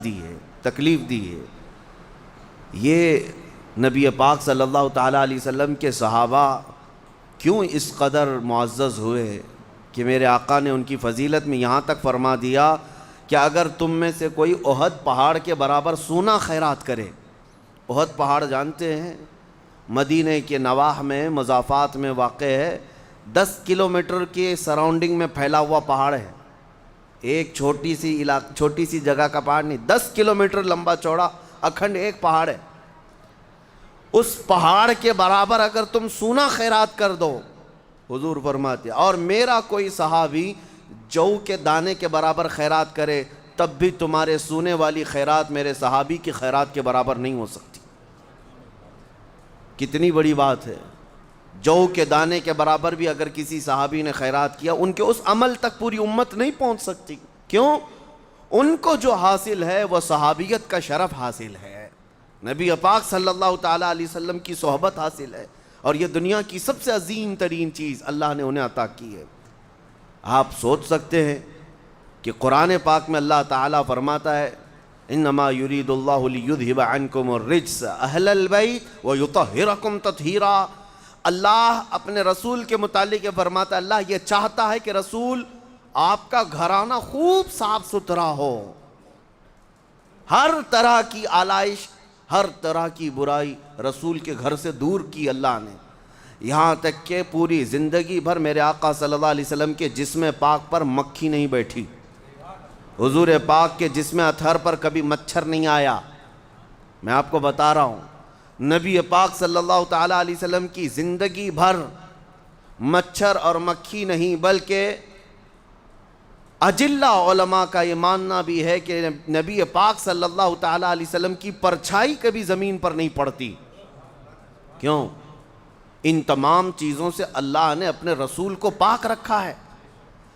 دی ہے، تکلیف دی ہے۔ یہ نبی پاک صلی اللہ تعالیٰ علیہ وسلم کے صحابہ کیوں اس قدر معزز ہوئے کہ میرے آقا نے ان کی فضیلت میں یہاں تک فرما دیا کہ اگر تم میں سے کوئی احد پہاڑ کے برابر سونا خیرات کرے۔ احد پہاڑ جانتے ہیں، مدینہ کے نواح میں مضافات میں واقع ہے، 10 کلومیٹر کے سراؤنڈنگ میں پھیلا ہوا پہاڑ ہے۔ ایک چھوٹی سی جگہ کا پہاڑ نہیں، 10 کلومیٹر لمبا چوڑا اکھنڈ ایک پہاڑ ہے۔ اس پہاڑ کے برابر اگر تم سونا خیرات کر دو، حضور فرماتے ہیں، اور میرا کوئی صحابی جو کے دانے کے برابر خیرات کرے، تب بھی تمہارے سونے والی خیرات میرے صحابی کی خیرات کے برابر نہیں ہو سکتی۔ کتنی بڑی بات ہے! جو کے دانے کے برابر بھی اگر کسی صحابی نے خیرات کیا، ان کے اس عمل تک پوری امت نہیں پہنچ سکتی۔ کیوں؟ ان کو جو حاصل ہے وہ صحابیت کا شرف حاصل ہے، نبی پاک صلی اللہ تعالیٰ علیہ وسلم کی صحبت حاصل ہے، اور یہ دنیا کی سب سے عظیم ترین چیز اللہ نے انہیں عطا کی ہے۔ آپ سوچ سکتے ہیں کہ قرآن پاک میں اللہ تعالیٰ فرماتا ہے انما یرید اللہ لیذھب عنکم الرجس اہل البیت ویطہرکم تطہیرا۔ اللہ اپنے رسول کے متعلق فرماتا ہے، اللہ یہ چاہتا ہے کہ رسول آپ کا گھرانہ خوب صاف ستھرا ہو، ہر طرح کی آلائش، ہر طرح کی برائی رسول کے گھر سے دور کی اللہ نے، یہاں تک کہ پوری زندگی بھر میرے آقا صلی اللہ علیہ وسلم کے جسم پاک پر مکھی نہیں بیٹھی، حضور پاک کے جسم اطہر پر کبھی مچھر نہیں آیا۔ میں آپ کو بتا رہا ہوں، نبی پاک صلی اللہ تعالیٰ علیہ وسلم کی زندگی بھر مچھر اور مکھی نہیں، بلکہ اجلہ علماء کا یہ ماننا بھی ہے کہ نبی پاک صلی اللہ تعالیٰ علیہ وسلم کی پرچھائی کبھی زمین پر نہیں پڑتی۔ کیوں؟ ان تمام چیزوں سے اللہ نے اپنے رسول کو پاک رکھا ہے،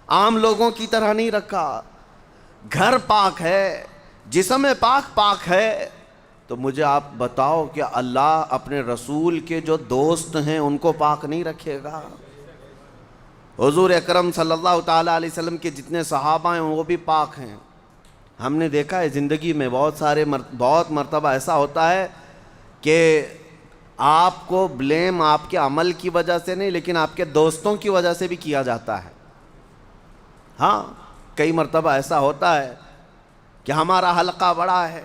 عام لوگوں کی طرح نہیں رکھا۔ گھر پاک ہے، جسم پاک ہے، تو مجھے آپ بتاؤ کہ اللہ اپنے رسول کے جو دوست ہیں ان کو پاک نہیں رکھے گا؟ حضور اکرم صلی اللہ تعالیٰ علیہ وسلم کے جتنے صحابہ ہیں وہ بھی پاک ہیں۔ ہم نے دیکھا ہے زندگی میں بہت مرتبہ ایسا ہوتا ہے کہ آپ کو بلیم آپ کے عمل کی وجہ سے نہیں، لیکن آپ کے دوستوں کی وجہ سے بھی کیا جاتا ہے۔ ہاں، کئی مرتبہ ایسا ہوتا ہے کہ ہمارا حلقہ بڑا ہے،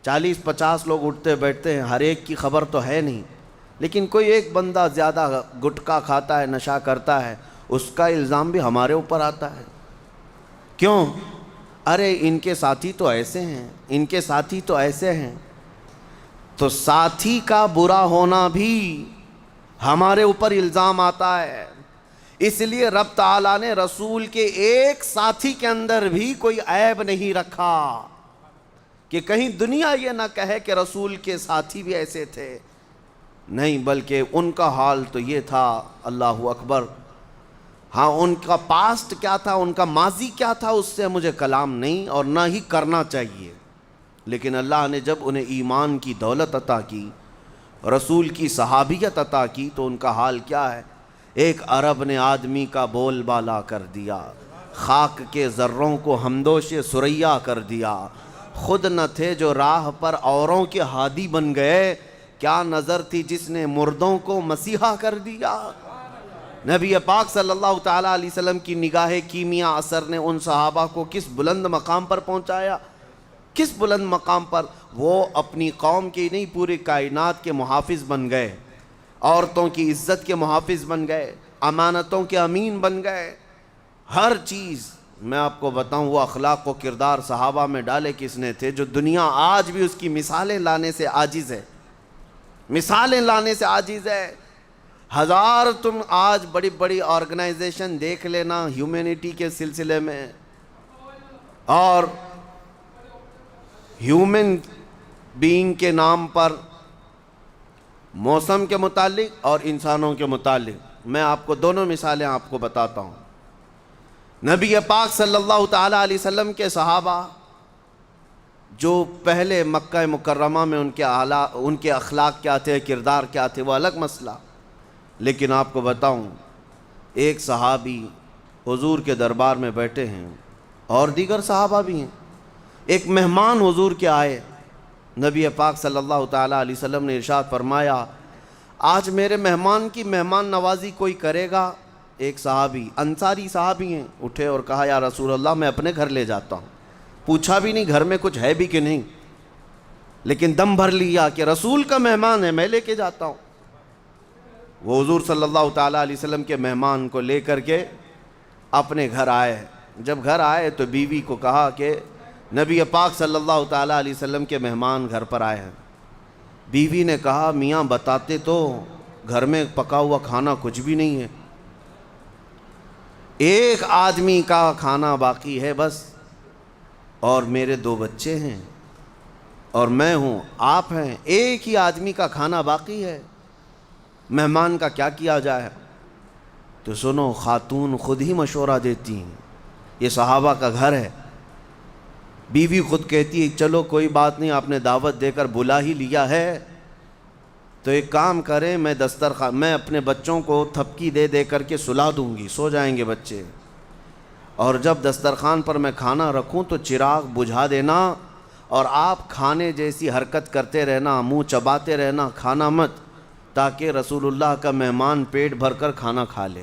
40-50 لوگ اٹھتے بیٹھتے ہیں، ہر ایک کی خبر تو ہے نہیں، لیکن کوئی ایک بندہ زیادہ گٹکا کھاتا ہے، نشہ کرتا ہے، اس کا الزام بھی ہمارے اوپر آتا ہے۔ کیوں؟ ارے ان کے ساتھی تو ایسے ہیں، ان کے ساتھی تو ایسے ہیں۔ تو ساتھی کا برا ہونا بھی ہمارے اوپر الزام آتا ہے۔ اس لیے رب تعالیٰ نے رسول کے ایک ساتھی کے اندر بھی کوئی عیب نہیں رکھا کہ کہیں دنیا یہ نہ کہے کہ رسول کے ساتھی بھی ایسے تھے، نہیں، بلکہ ان کا حال تو یہ تھا، اللہ اکبر۔ ہاں، ان کا پاسٹ کیا تھا، ان کا ماضی کیا تھا، اس سے مجھے کلام نہیں اور نہ ہی کرنا چاہیے، لیکن اللہ نے جب انہیں ایمان کی دولت عطا کی، رسول کی صحابیت عطا کی، تو ان کا حال کیا ہے؟ ایک عرب نے آدمی کا بول بالا کر دیا، خاک کے ذروں کو ہمدوش ثریا کر دیا، خود نہ تھے جو راہ پر اوروں کے ہادی بن گئے، کیا نظر تھی جس نے مردوں کو مسیحا کر دیا۔ نبی پاک صلی اللہ تعالیٰ علیہ وسلم کی نگاہ کیمیا اثر نے ان صحابہ کو کس بلند مقام پر پہنچایا، کس بلند مقام پر؟ وہ اپنی قوم کی نہیں، پوری کائنات کے محافظ بن گئے، عورتوں کی عزت کے محافظ بن گئے، امانتوں کے امین بن گئے، ہر چیز۔ میں آپ کو بتاؤں وہ اخلاق و کردار صحابہ میں ڈالے کس نے تھے جو دنیا آج بھی اس کی مثالیں لانے سے عاجز ہے، مثالیں لانے سے عاجز ہے۔ ہزار تم آج بڑی بڑی آرگنائزیشن دیکھ لینا ہیومینٹی کے سلسلے میں، اور ہیومن بینگ کے نام پر موسم کے متعلق اور انسانوں کے متعلق، میں آپ کو دونوں مثالیں آپ کو بتاتا ہوں۔ نبی پاک صلی اللہ تعالیٰ علیہ وسلم کے صحابہ جو پہلے مکہ مکرمہ میں ان کے اخلاق کیا تھے، کردار کیا تھے، وہ الگ مسئلہ، لیکن آپ کو بتاؤں ایک صحابی حضور کے دربار میں بیٹھے ہیں، اور دیگر صحابہ بھی ہیں، ایک مہمان حضور کے آئے، نبی پاک صلی اللہ تعالیٰ علیہ وسلم نے ارشاد فرمایا آج میرے مہمان کی مہمان نوازی کوئی کرے گا؟ ایک صحابی، انصاری صحابی ہیں، اٹھے اور کہا یا رسول اللہ میں اپنے گھر لے جاتا ہوں۔ پوچھا بھی نہیں گھر میں کچھ ہے بھی کہ نہیں، لیکن دم بھر لیا کہ رسول کا مہمان ہے، میں لے کے جاتا ہوں۔ وہ حضور صلی اللہ تعالیٰ علیہ وسلم کے مہمان کو لے کر کے اپنے گھر آئے۔ جب گھر آئے تو بیوی کو کہا کہ نبی پاک صلی اللہ تعالیٰ علیہ وسلم کے مہمان گھر پر آئے ہیں۔ بیوی نے کہا میاں بتاتے تو، گھر میں پکا ہوا کھانا کچھ بھی نہیں ہے، ایک آدمی کا کھانا باقی ہے بس، اور میرے 2 بچے ہیں اور میں ہوں، آپ ہیں، ایک ہی آدمی کا کھانا باقی ہے، مہمان کا کیا کیا جائے؟ تو سنو، خاتون خود ہی مشورہ دیتی ہیں، یہ صحابہ کا گھر ہے، بیوی خود کہتی ہے چلو کوئی بات نہیں، آپ نے دعوت دے کر بلا ہی لیا ہے تو ایک کام کریں، میں اپنے بچوں کو تھپکی دے دے کر کے سلا دوں گی، سو جائیں گے بچے، اور جب دسترخوان پر میں کھانا رکھوں تو چراغ بجھا دینا اور آپ کھانے جیسی حرکت کرتے رہنا، منہ چباتے رہنا، کھانا مت، تاکہ رسول اللہ کا مہمان پیٹ بھر کر کھانا کھا لے۔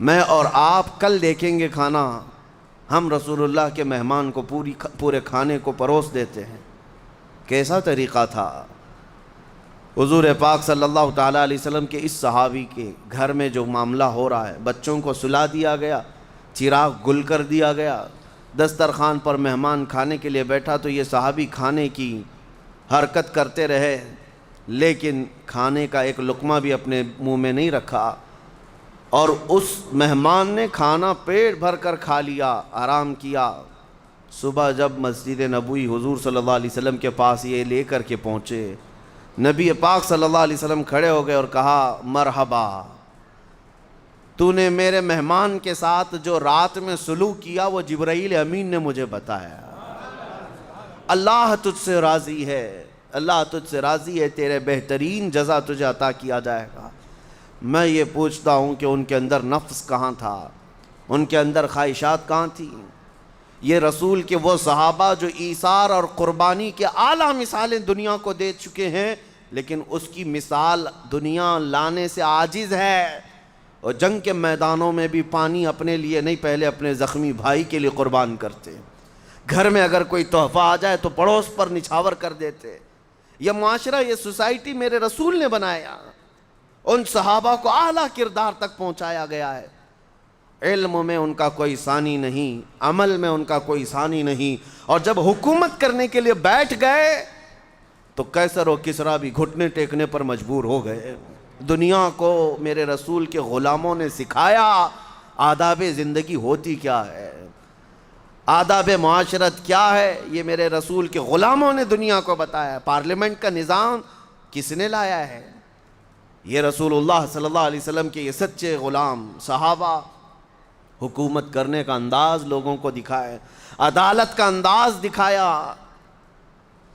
میں اور آپ کل دیکھیں گے کھانا، ہم رسول اللہ کے مہمان کو پورے کھانے کو پروس دیتے ہیں۔ کیسا طریقہ تھا؟ حضور پاک صلی اللہ تعالیٰ علیہ وسلم کے اس صحابی کے گھر میں جو معاملہ ہو رہا ہے، بچوں کو سلا دیا گیا، چراغ گل کر دیا گیا، دسترخوان پر مہمان کھانے کے لیے بیٹھا تو یہ صحابی کھانے کی حرکت کرتے رہے، لیکن کھانے کا ایک لقمہ بھی اپنے منہ میں نہیں رکھا، اور اس مہمان نے کھانا پیٹ بھر کر کھا لیا، آرام کیا۔ صبح جب مسجد نبوی حضور صلی اللہ علیہ وسلم کے پاس یہ لے کر کے پہنچے، نبی پاک صلی اللہ علیہ وسلم کھڑے ہو گئے اور کہا مرحبا، تو نے میرے مہمان کے ساتھ جو رات میں سلوک کیا وہ جبرائیل امین نے مجھے بتایا، اللہ تجھ سے راضی ہے، اللہ تجھ سے راضی ہے، تیرے بہترین جزا تجھے عطا کیا جائے گا۔ میں یہ پوچھتا ہوں کہ ان کے اندر نفس کہاں تھا، ان کے اندر خواہشات کہاں تھی؟ یہ رسول کے وہ صحابہ جو ایثار اور قربانی کے اعلیٰ مثالیں دنیا کو دے چکے ہیں، لیکن اس کی مثال دنیا لانے سے عاجز ہے، اور جنگ کے میدانوں میں بھی پانی اپنے لیے نہیں، پہلے اپنے زخمی بھائی کے لیے قربان کرتے ہیں۔ گھر میں اگر کوئی تحفہ آ جائے تو پڑوس پر نچھاور کر دیتے۔ یہ معاشرہ، یہ سوسائٹی میرے رسول نے بنایا، ان صحابہ کو اعلیٰ کردار تک پہنچایا گیا ہے۔ علم میں ان کا کوئی ثانی نہیں، عمل میں ان کا کوئی ثانی نہیں، اور جب حکومت کرنے کے لیے بیٹھ گئے تو قیصر و کسریٰ بھی گھٹنے ٹیکنے پر مجبور ہو گئے۔ دنیا کو میرے رسول کے غلاموں نے سکھایا آداب زندگی ہوتی کیا ہے، آداب معاشرت کیا ہے، یہ میرے رسول کے غلاموں نے دنیا کو بتایا۔ پارلیمنٹ کا نظام کس نے لایا ہے؟ یہ رسول اللہ صلی اللہ علیہ وسلم کے یہ سچے غلام صحابہ، حکومت کرنے کا انداز لوگوں کو دکھائے، عدالت کا انداز دکھایا،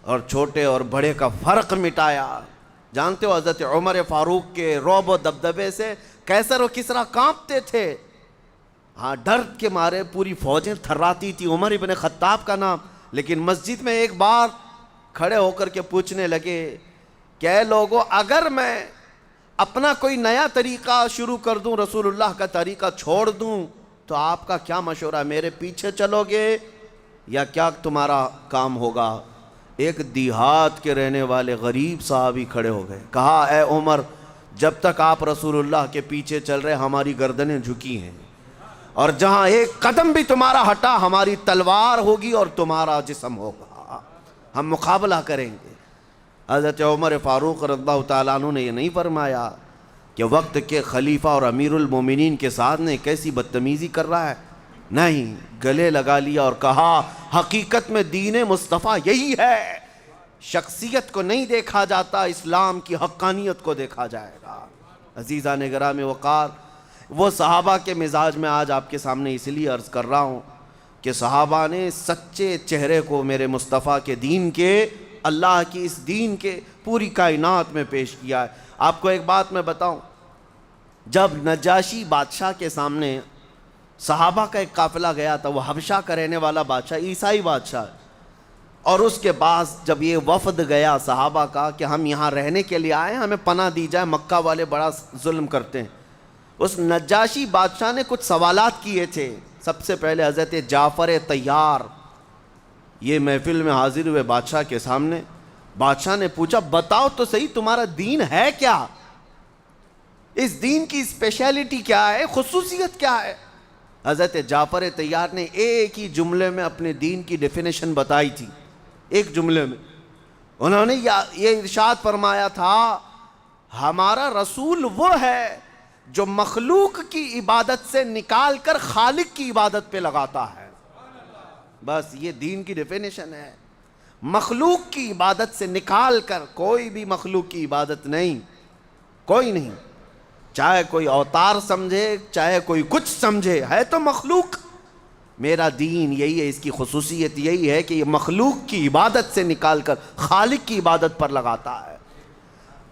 اور چھوٹے اور بڑے کا فرق مٹایا۔ جانتے ہو حضرت عمر فاروق کے رعب و دبدبے سے قیصر و کسریٰ کانپتے تھے، ہاں ڈر کے مارے پوری فوجیں تھراتی تھی، عمر ابن خطاب کا نام۔ لیکن مسجد میں ایک بار کھڑے ہو کر کے پوچھنے لگے کہ اے لوگوں، اگر میں اپنا کوئی نیا طریقہ شروع کر دوں، رسول اللہ کا طریقہ چھوڑ دوں، تو آپ کا کیا مشورہ، میرے پیچھے چلو گے یا کیا تمہارا کام ہوگا؟ ایک دیہات کے رہنے والے غریب صحابی کھڑے ہو گئے، کہا اے عمر، جب تک آپ رسول اللہ کے پیچھے چل رہے ہماری گردنیں جھکی ہیں، اور جہاں ایک قدم بھی تمہارا ہٹا ہماری تلوار ہوگی اور تمہارا جسم ہوگا، ہم مقابلہ کریں گے۔ حضرت عمر فاروق رضی اللہ تعالیٰ عنہ نے یہ نہیں فرمایا کہ وقت کے خلیفہ اور امیر المومنین کے ساتھ نے کیسی بدتمیزی کر رہا ہے، نہیں، گلے لگا لیا اور کہا حقیقت میں دین مصطفیٰ یہی ہے، شخصیت کو نہیں دیکھا جاتا، اسلام کی حقانیت کو دیکھا جائے گا۔ عزیزان گرامی وقار، وہ صحابہ کے مزاج میں آج آپ کے سامنے اس لیے عرض کر رہا ہوں کہ صحابہ نے سچے چہرے کو میرے مصطفیٰ کے دین کے، اللہ کی اس دین کے پوری کائنات میں پیش کیا ہے۔ آپ کو ایک بات میں بتاؤں، جب نجاشی بادشاہ کے سامنے صحابہ کا ایک قافلہ گیا تھا، وہ حبشہ کا رہنے والا بادشاہ، عیسائی بادشاہ، اور اس کے بعد جب یہ وفد گیا صحابہ کا کہ ہم یہاں رہنے کے لیے آئے ہیں، ہمیں پناہ دی جائے، مکہ والے بڑا ظلم کرتے ہیں، اس نجاشی بادشاہ نے کچھ سوالات کیے تھے۔ سب سے پہلے حضرت جعفر طیار یہ محفل میں حاضر ہوئے بادشاہ کے سامنے، بادشاہ نے پوچھا بتاؤ تو صحیح تمہارا دین ہے کیا، اس دین کی اسپیشلٹی کیا ہے، خصوصیت کیا ہے؟ حضرت جعفر طیار نے ایک ہی جملے میں اپنے دین کی ڈیفینیشن بتائی تھی، ایک جملے میں انہوں نے یہ ارشاد فرمایا تھا، ہمارا رسول وہ ہے جو مخلوق کی عبادت سے نکال کر خالق کی عبادت پہ لگاتا ہے۔ بس یہ دین کی ڈیفینیشن ہے، مخلوق کی عبادت سے نکال کر، کوئی بھی مخلوق کی عبادت نہیں، کوئی نہیں، چاہے کوئی اوتار سمجھے، چاہے کوئی کچھ سمجھے، ہے تو مخلوق۔ میرا دین یہی ہے، اس کی خصوصیت یہی ہے کہ یہ مخلوق کی عبادت سے نکال کر خالق کی عبادت پر لگاتا ہے۔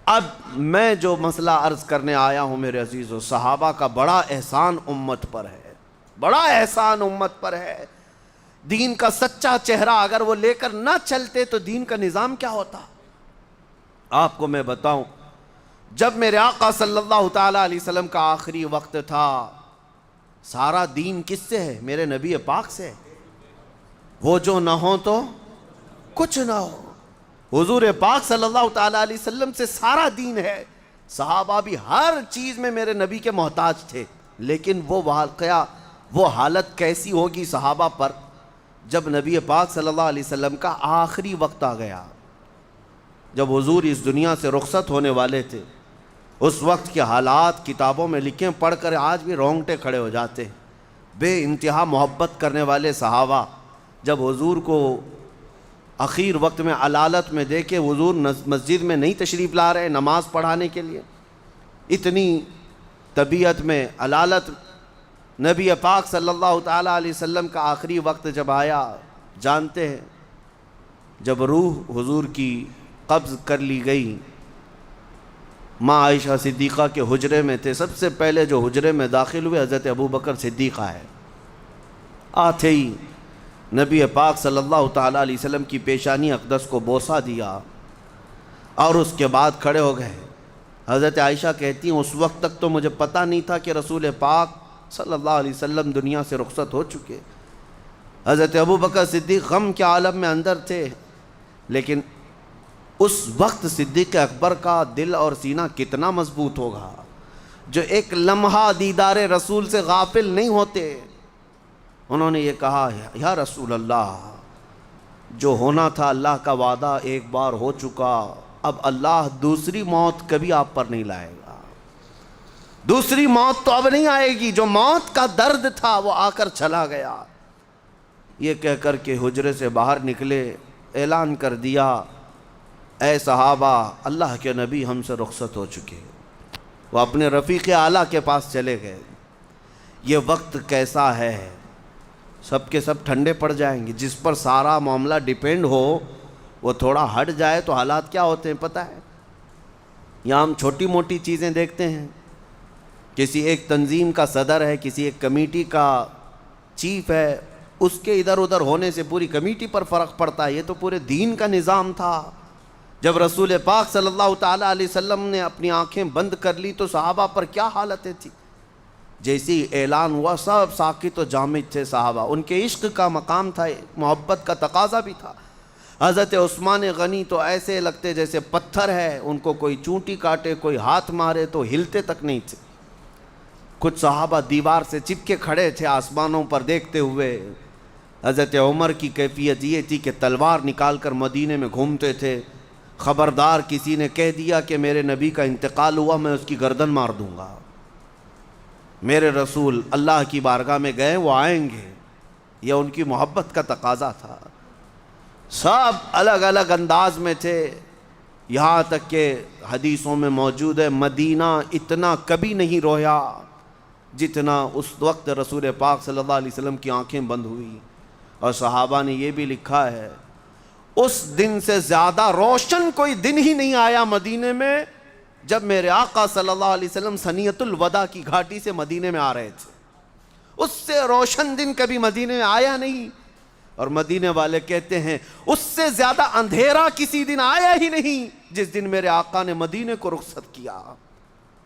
اب میں جو مسئلہ عرض کرنے آیا ہوں میرے عزیزو، صحابہ کا بڑا احسان امت پر ہے، بڑا احسان امت پر ہے۔ دین کا سچا چہرہ اگر وہ لے کر نہ چلتے تو دین کا نظام کیا ہوتا؟ آپ کو میں بتاؤں، جب میرے آقا صلی اللہ تعالیٰ علیہ وسلم کا آخری وقت تھا، سارا دین کس سے ہے؟ میرے نبی پاک سے۔ وہ جو نہ ہو تو کچھ نہ ہو، حضور پاک صلی اللہ تعالیٰ علیہ وسلم سے سارا دین ہے۔ صحابہ بھی ہر چیز میں میرے نبی کے محتاج تھے، لیکن وہ واقعہ، وہ حالت کیسی ہوگی صحابہ پر جب نبی پاک صلی اللہ علیہ وسلم کا آخری وقت آ گیا، جب حضور اس دنیا سے رخصت ہونے والے تھے۔ اس وقت کے حالات کتابوں میں لکھیں، پڑھ کر آج بھی رونگٹے کھڑے ہو جاتے ہیں۔ بے انتہا محبت کرنے والے صحابہ جب حضور کو اخیر وقت میں علالت میں دیکھے، حضور مسجد میں نہیں تشریف لا رہے نماز پڑھانے کے لیے، اتنی طبیعت میں علالت، نبی پاک صلی اللہ تعالیٰ علیہ وسلم کا آخری وقت جب آیا، جانتے ہیں جب روح حضور کی قبض کر لی گئی، ماں عائشہ صدیقہ کے حجرے میں تھے، سب سے پہلے جو حجرے میں داخل ہوئے حضرت ابو بکر صدیقہ ہے۔ آتے ہی نبی پاک صلی اللہ تعالیٰ علیہ وسلم کی پیشانی اقدس کو بوسہ دیا اور اس کے بعد کھڑے ہو گئے۔ حضرت عائشہ کہتی ہیں اس وقت تک تو مجھے پتہ نہیں تھا کہ رسول پاک صلی اللہ علیہ وسلم دنیا سے رخصت ہو چکے۔ حضرت ابو بکر صدیق غم کے عالم میں اندر تھے، لیکن اس وقت صدیق اکبر کا دل اور سینہ کتنا مضبوط ہوگا، جو ایک لمحہ دیدار رسول سے غافل نہیں ہوتے۔ انہوں نے یہ کہا، یا رسول اللہ، جو ہونا تھا اللہ کا وعدہ ایک بار ہو چکا، اب اللہ دوسری موت کبھی آپ پر نہیں لائے گا، دوسری موت تو اب نہیں آئے گی، جو موت کا درد تھا وہ آ کر چلا گیا۔ یہ کہہ کر کے حجرے سے باہر نکلے، اعلان کر دیا، اے صحابہ، اللہ کے نبی ہم سے رخصت ہو چکے۔ وہ اپنے رفیق اعلیٰ کے پاس چلے گئے۔ یہ وقت کیسا ہے، سب کے سب ٹھنڈے پڑ جائیں گے، جس پر سارا معاملہ ڈیپینڈ ہو وہ تھوڑا ہٹ جائے تو حالات کیا ہوتے ہیں پتہ ہے؟ یہاں ہم چھوٹی موٹی چیزیں دیکھتے ہیں، کسی ایک تنظیم کا صدر ہے، کسی ایک کمیٹی کا چیف ہے، اس کے ادھر ادھر ہونے سے پوری کمیٹی پر فرق پڑتا ہے۔ یہ تو پورے دین کا نظام تھا۔ جب رسول پاک صلی اللہ تعالیٰ علیہ وسلم نے اپنی آنکھیں بند کر لی تو صحابہ پر کیا حالتیں تھی؟ جیسی اعلان ہوا سب ساکت و جامد تھے صحابہ، ان کے عشق کا مقام تھا، محبت کا تقاضا بھی تھا۔ حضرت عثمان غنی تو ایسے لگتے جیسے پتھر ہے، ان کو کوئی چونٹی کاٹے، کوئی ہاتھ مارے تو ہلتے تک نہیں تھے۔ کچھ صحابہ دیوار سے چپکے کھڑے تھے آسمانوں پر دیکھتے ہوئے۔ حضرت عمر کی کیفیت یہ تھی کہ تلوار نکال کر مدینے میں گھومتے تھے، خبردار کسی نے کہہ دیا کہ میرے نبی کا انتقال ہوا، میں اس کی گردن مار دوں گا۔ میرے رسول اللہ کی بارگاہ میں گئے، وہ آئیں گے، یہ ان کی محبت کا تقاضا تھا۔ سب الگ الگ انداز میں تھے، یہاں تک کہ حدیثوں میں موجود ہے مدینہ اتنا کبھی نہیں رویا جتنا اس وقت رسول پاک صلی اللہ علیہ وسلم کی آنکھیں بند ہوئی۔ اور صحابہ نے یہ بھی لکھا ہے، اس دن سے زیادہ روشن کوئی دن ہی نہیں آیا مدینے میں جب میرے آقا صلی اللہ علیہ وسلم ثنیۃ الوداع کی گھاٹی سے مدینے میں آ رہے تھے۔ اس سے روشن دن کبھی مدینے میں آیا نہیں، اور مدینے والے کہتے ہیں اس سے زیادہ اندھیرا کسی دن آیا ہی نہیں جس دن میرے آقا نے مدینے کو رخصت کیا،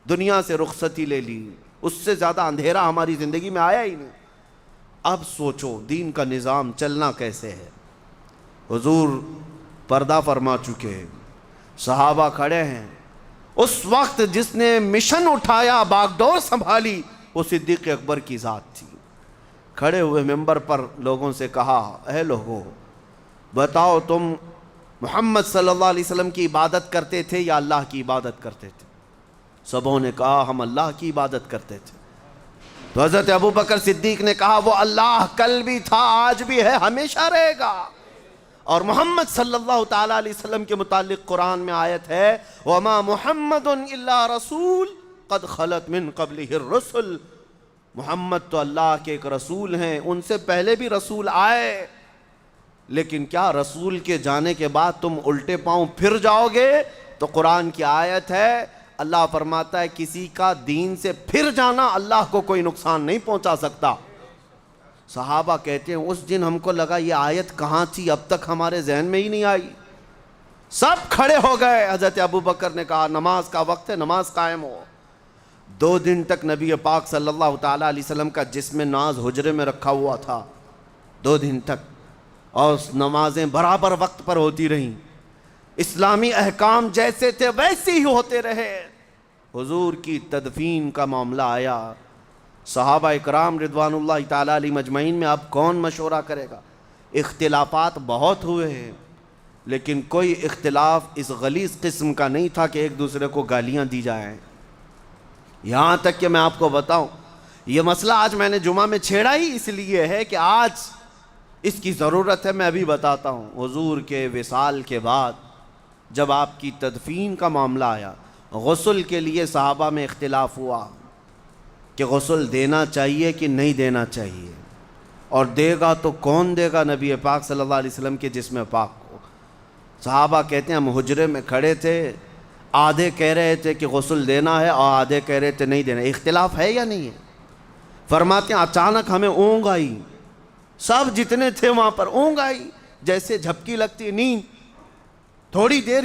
دنیا سے رخصتی لے لی، اس سے زیادہ اندھیرا ہماری زندگی میں آیا ہی نہیں۔ اب سوچو دین کا نظام چلنا کیسے ہے۔ حضور پردہ فرما چکے، صحابہ کھڑے ہیں، اس وقت جس نے مشن اٹھایا، باغ ڈور سنبھالی، وہ صدیق اکبر کی ذات تھی۔ کھڑے ہوئے منبر پر لوگوں سے کہا، اے لوگو بتاؤ تم محمد صلی اللہ علیہ وسلم کی عبادت کرتے تھے یا اللہ کی عبادت کرتے تھے؟ سبوں نے کہا ہم اللہ کی عبادت کرتے تھے۔ تو حضرت ابوبکر صدیق نے کہا وہ اللہ کل بھی تھا، آج بھی ہے، ہمیشہ رہے گا۔ اور محمد صلی اللہ تعالیٰ علیہ وسلم کے متعلق قرآن میں آیت ہے وَمَا مُحَمَّدٌ إِلَّا رَسُولٌ قَدْ خَلَتْ مِن قَبْلِهِ الرُّسُلُ، محمد تو اللہ کے ایک رسول ہیں، ان سے پہلے بھی رسول آئے، لیکن کیا رسول کے جانے کے بعد تم الٹے پاؤں پھر جاؤ گے؟ تو قرآن کی آیت ہے، اللہ فرماتا ہے کسی کا دین سے پھر جانا اللہ کو کوئی نقصان نہیں پہنچا سکتا۔ صحابہ کہتے ہیں اس دن ہم کو لگا یہ آیت کہاں تھی، اب تک ہمارے ذہن میں ہی نہیں آئی۔ سب کھڑے ہو گئے، حضرت ابوبکر نے کہا نماز کا وقت ہے، نماز قائم ہو۔ 2 دن تک نبی پاک صلی اللہ تعالیٰ علیہ وسلم کا جسم ناز حجرے میں رکھا ہوا تھا، 2 دن تک، اور نمازیں برابر وقت پر ہوتی رہیں، اسلامی احکام جیسے تھے ویسے ہی ہوتے رہے۔ حضور کی تدفین کا معاملہ آیا، صحابہ اکرام رضوان اللہ تعالیٰ علیہ مجمعین میں اب کون مشورہ کرے گا؟ اختلافات بہت ہوئے ہیں، لیکن کوئی اختلاف اس غلیظ قسم کا نہیں تھا کہ ایک دوسرے کو گالیاں دی جائیں۔ یہاں تک کہ میں آپ کو بتاؤں، یہ مسئلہ آج میں نے جمعہ میں چھیڑا ہی اس لیے ہے کہ آج اس کی ضرورت ہے۔ میں ابھی بتاتا ہوں، حضور کے وصال کے بعد جب آپ کی تدفین کا معاملہ آیا، غسل کے لیے صحابہ میں اختلاف ہوا کہ غسل دینا چاہیے کہ نہیں دینا چاہیے، اور دے گا تو کون دے گا نبی پاک صلی اللہ علیہ وسلم کے جسم پاک کو۔ صحابہ کہتے ہیں ہم حجرے میں کھڑے تھے، آدھے کہہ رہے تھے کہ غسل دینا ہے اور آدھے کہہ رہے تھے نہیں دینا۔ اختلاف ہے یا نہیں ہے؟ فرماتے ہیں اچانک ہمیں اونگ آئی، سب جتنے تھے وہاں پر اونگ آئی، جیسے جھپکی لگتی نیند، تھوڑی دیر